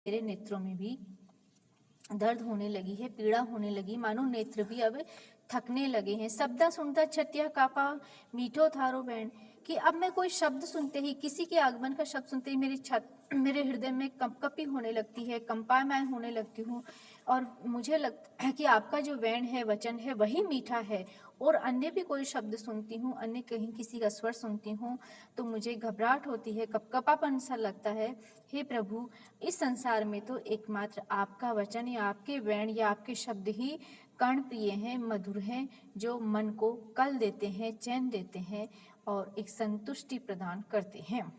मेरे नेत्रों में भी दर्द होने लगी है, पीड़ा होने लगी, मानो नेत्र भी अब थकने लगे हैं। शब्द सुनता छतिया कापा मीठो थारो बैण, कि अब मैं कोई शब्द सुनते ही, किसी के आगमन का शब्द सुनते ही मेरे हृदय में कंपकपी होने लगती है, कंपायमान होने लगती हूँ। और मुझे लगता है कि आपका जो वैण है, वचन है, वही मीठा है। और अन्य भी कोई शब्द सुनती हूँ, अन्य कहीं किसी का स्वर सुनती हूँ तो मुझे घबराहट होती है, कपकपापन सा लगता है। हे प्रभु, इस संसार में तो एकमात्र आपका वचन या आपके वैण या आपके शब्द ही कर्ण प्रिय हैं, मधुर हैं, जो मन को कल देते हैं, चैन देते हैं और एक संतुष्टि प्रदान करते हैं।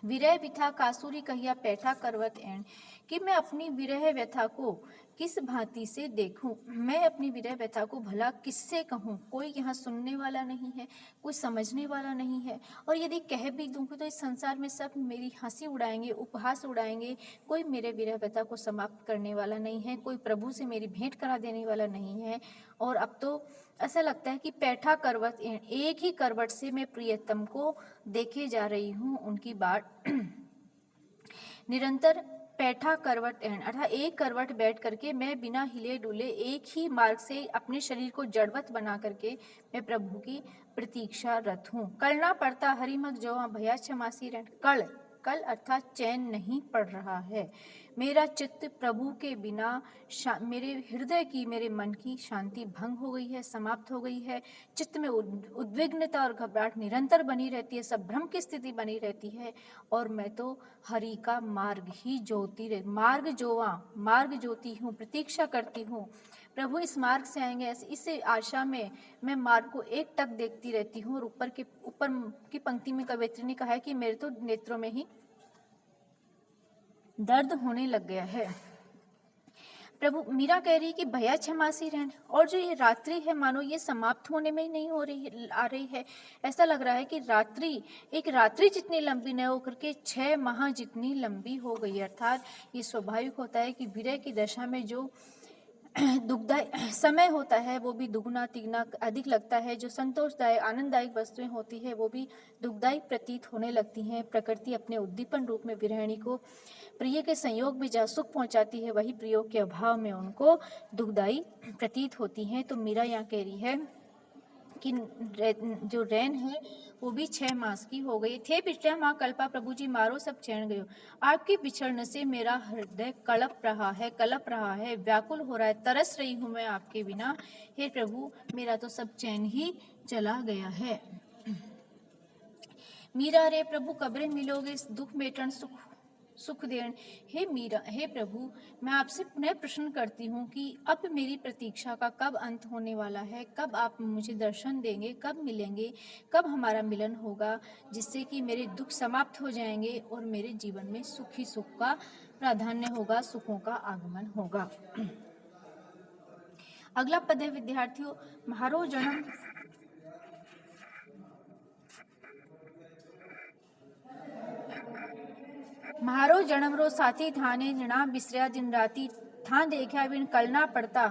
विरह व्यथा कासूरी कहिया पैठा करवत एण, कि मैं अपनी विरह व्यथा को किस भांति से देखूं, मैं अपनी विरह व्यथा को भला किससे कहूं। कोई यहाँ सुनने वाला नहीं है, कोई समझने वाला नहीं है, और यदि कह भी दूं तो इस संसार में सब मेरी हंसी उड़ाएंगे, उपहास उड़ाएंगे। कोई मेरे विरह व्यथा को समाप्त करने वाला नहीं है, कोई प्रभु से मेरी भेंट करा देने वाला नहीं है। और अब तो ऐसा लगता है कि पैठा करवत एण, एक ही करवट से मैं प्रियतम को देखे जा रही हूँ, उनकी बाट निरंतर पैठा करवट एण, अर्थात एक करवट बैठ करके मैं बिना हिले डुले एक ही मार्ग से अपने शरीर को जड़वत बना करके मैं प्रभु की प्रतीक्षारत हूँ। कलना पड़ता हरिमग जो भया क्षमासी रण, कल अर्थात चैन नहीं पड़ रहा है। मेरा चित्त प्रभु के बिना मेरे हृदय की, मेरे मन की शांति भंग हो गई है, समाप्त हो गई है। चित्त में उद्विग्नता और घबराहट निरंतर बनी रहती है, संभ्रम की स्थिति बनी रहती है। और मैं तो हरि का मार्ग ही जोती मार्ग जोती हूँ, प्रतीक्षा करती हूँ। प्रभु इस मार्ग से आएंगे, इस आशा में मैं मार्ग को एक टक देखती रहती हूँ। और ऊपर की पंक्ति में कवयित्री ने कहा है कि मेरे तो नेत्रों में ही दर्द होने लग गया है। प्रभु, मीरा कह रही कि भैया क्षमासी रहन, और जो ये रात्रि है मानो ये समाप्त होने में ही नहीं हो रही आ रही है। ऐसा लग रहा है कि एक रात्रि जितनी लंबी न होकर के 6 माह जितनी लंबी हो गई। अर्थात ये स्वाभाविक होता है कि विरह की दशा में जो दुखदायक समय होता है वो भी दुगुना तिगुना अधिक लगता है। जो संतोषदायक आनंददायक वस्तुएं होती है वो भी दुखदायी प्रतीत होने लगती हैं। प्रकृति अपने उद्दीपन रूप में विरहिणी को प्रिय के संयोग में जहाँ सुख पहुंचाती है, वही प्रियोग के अभाव में उनको दुखदायी प्रतीत होती हैं। तो मीरा यहाँ कह रही है कि जो रैन है वो भी 6 मास की हो गई थे। पिछले माँ कल्पा प्रभु जी मारो सब चैन गयो, आपके बिछड़ने से मेरा हृदय कलप रहा है, व्याकुल हो रहा है, तरस रही हूँ मैं आपके बिना। हे प्रभु, मेरा तो सब चैन ही चला गया है। मीरा रे प्रभु कब्रे मिलोगे, दुख मेटन सुख देन। हे प्रभु, मैं आपसे पुनः प्रश्न करती हूँ कि अब मेरी प्रतीक्षा का कब अंत होने वाला है, कब आप मुझे दर्शन देंगे, कब मिलेंगे, कब हमारा मिलन होगा, जिससे कि मेरे दुख समाप्त हो जाएंगे और मेरे जीवन में सुख ही सुख का प्राधान्य होगा, सुखों का आगमन होगा। अगला पद है विद्यार्थियों, म्हारो जन्म म्हारो जन्म रो साथी थाने जना बिसरिया दिन राती, था देखा बिन कलना पड़ता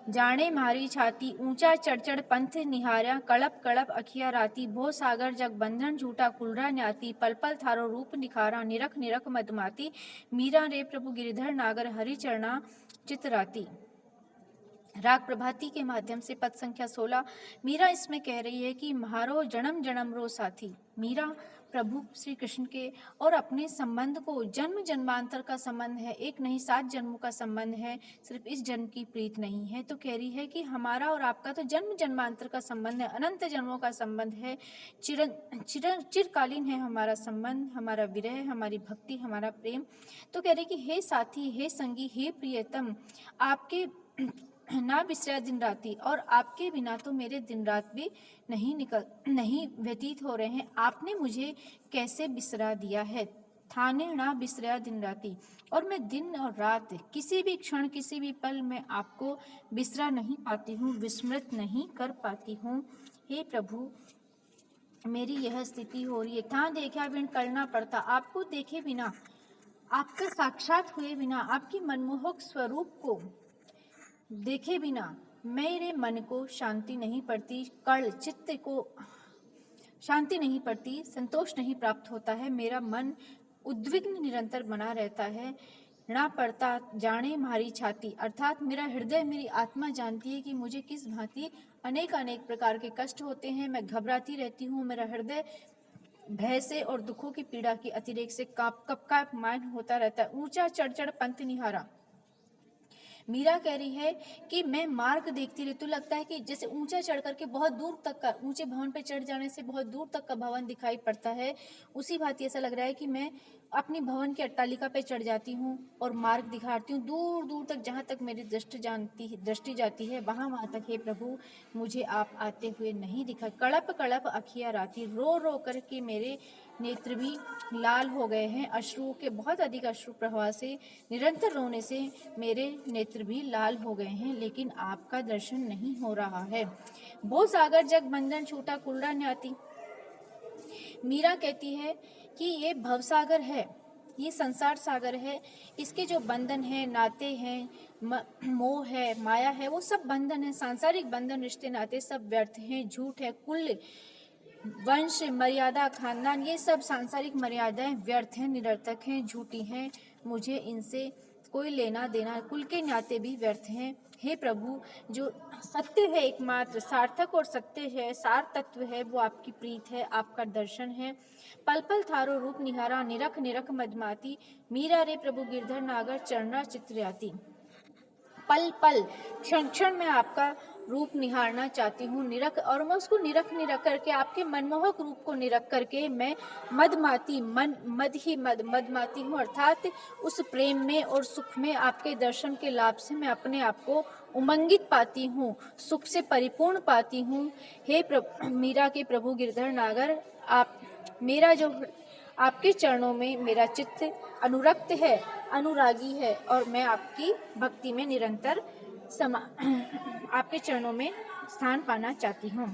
जाने मारी छाती, ऊंचा चढ़ पंथ निहार्या, कड़प कड़प अखिया राती, भो सागर जग बंधन झूठा कुलरा न्याती, पल पल थारो रूप निखारा, निरख निरख मदमाती, मीरा रे प्रभु गिरधर नागर हरि चरना चितराती। राग प्रभाती के माध्यम से पद संख्या 16 मीरा इसमें कह रही है कि म्हारो जन्म जन्म रो साथी। मीरा प्रभु श्री कृष्ण के और अपने संबंध को जन्म जन्मांतर का संबंध है, एक नहीं 7 जन्मों का संबंध है, सिर्फ इस जन्म की प्रीत नहीं है। तो कह रही है कि हमारा और आपका तो जन्म जन्मांतर का संबंध है, अनंत जन्मों का संबंध है, चिरकालीन है हमारा संबंध, हमारा विरह, हमारी भक्ति, हमारा प्रेम। तो कह रही कि हे साथी, हे संगी, हे प्रियतम, आपके ना बिसरा दिन राती, और आपके बिना तो मेरे दिन रात भी नहीं व्यतीत हो रहे हैं। आपने मुझे कैसे बिसरा दिया है। थाने ना बिसरा दिन राती, और मैं दिन और रात किसी भी क्षण, किसी भी पल में आपको बिसरा नहीं पाती हूँ, विस्मृत नहीं कर पाती हूँ। हे प्रभु, मेरी यह स्थिति हो रही है। था देखा बिन करना पड़ता, आपको देखे बिना, आपका साक्षात हुए बिना, आपकी मनमोहक स्वरूप को देखे बिना मेरे मन को शांति नहीं पड़ती, कल चित्त को शांति नहीं पड़ती, संतोष नहीं प्राप्त होता है। मेरा मन उद्विग्न निरंतर बना रहता है। ना पड़ता जाने मारी छाती, अर्थात मेरा हृदय, मेरी आत्मा जानती है कि मुझे किस भांति अनेक अनेक प्रकार के कष्ट होते हैं। मैं घबराती रहती हूँ, मेरा हृदय भय से और दुखों की पीड़ा की अतिरेक से कांपमान होता रहता है। ऊंचा चढ़ चढ़ पंथ निहारा, मीरा कह रही है कि मैं मार्ग देखती रहती हूँ, लगता है कि जैसे ऊंचा चढ़ करके बहुत दूर तक का, ऊंचे भवन पे चढ़ जाने से बहुत दूर तक का भवन दिखाई पड़ता है, उसी भांति ऐसा लग रहा है कि मैं अपनी भवन की अट्टालिका पे चढ़ जाती हूँ और मार्ग दिखाती हूँ दूर दूर तक, जहाँ तक मेरी दृष्टि जाती है वहाँ वहाँ तक। हे प्रभु, मुझे आप आते हुए नहीं दिखा। कड़प कड़प अखियाँ राती, रो रो कर के मेरे नेत्र भी लाल हो गए हैं। अश्रुओं के बहुत अधिक अश्रु प्रवाह से, निरंतर रोने से मेरे नेत्र भी लाल हो गए हैं, लेकिन आपका दर्शन नहीं हो रहा है। वो सागर जग बंधन छूटा कुलरा न्याती, मीरा कहती है कि ये भवसागर है, ये संसार सागर है, इसके जो बंधन है, नाते हैं, मोह है, माया है, वो सब बंधन है, सांसारिक बंधन, रिश्ते नाते सब व्यर्थ हैं, झूठ है। कुल, वंश, मर्यादा, खानदान, ये सब सांसारिक मर्यादाएं व्यर्थ हैं, निरर्थक हैं, झूठी हैं, मुझे इनसे कोई लेना देना, कुल के नाते भी व्यर्थ हैं। हे प्रभु, जो सत्य है, एकमात्र सार्थक और सत्य है, सार तत्व है, वो आपकी प्रीत है, आपका दर्शन है। पल पल थारो रूप निहारा, निरख निरख मदमाती, मीरा रे प्रभु गिरधर नागर चरणा चित्रयाती। पल पल, क्षण क्षण मैं आपका रूप निहारना चाहती हूँ, निरख, और मैं उसको निरख करके, आपके मनमोहक रूप को निरख करके मैं मदमाती, मदमाती हूँ, अर्थात उस प्रेम में और सुख में, आपके दर्शन के लाभ से मैं अपने आप को उमंगित पाती हूँ, सुख से परिपूर्ण पाती हूँ। हे मीरा के प्रभु गिरधर नागर, आप मेरा जो आपके चरणों में मेरा चित्त अनुरक्त है, अनुरागी है, और मैं आपकी भक्ति में निरंतर आपके चरणों में स्थान पाना चाहती हूँ।